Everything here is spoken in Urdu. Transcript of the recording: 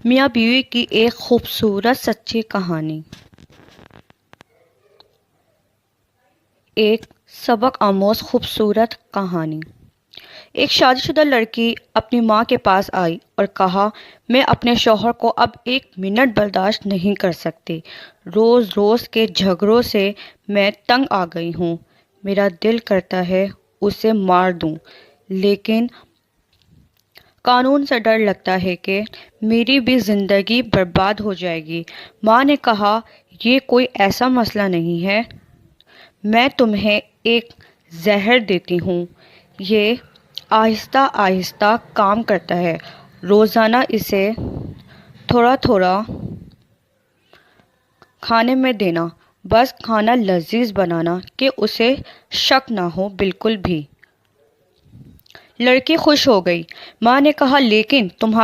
میاں بیوی کی ایک خوبصورت سچی کہانی۔ ایک سبق آموز خوبصورت کہانی۔ ایک شادی شدہ لڑکی اپنی ماں کے پاس آئی اور کہا، میں اپنے شوہر کو اب 1 منٹ برداشت نہیں کر سکتی۔ روز روز کے جھگڑوں سے میں تنگ آ گئی ہوں۔ میرا دل کرتا ہے اسے مار دوں، لیکن قانون سے ڈر لگتا ہے کہ میری بھی زندگی برباد ہو جائے گی۔ ماں نے کہا، یہ کوئی ایسا مسئلہ نہیں ہے، میں تمہیں ایک زہر دیتی ہوں، یہ آہستہ آہستہ کام کرتا ہے۔ روزانہ اسے تھوڑا تھوڑا کھانے میں دینا، بس کھانا لذیذ بنانا کہ اسے شک نہ ہو بالکل بھی۔ لڑکی خوش ہو گئی۔ ماں نے کہا، لیکن تمہارا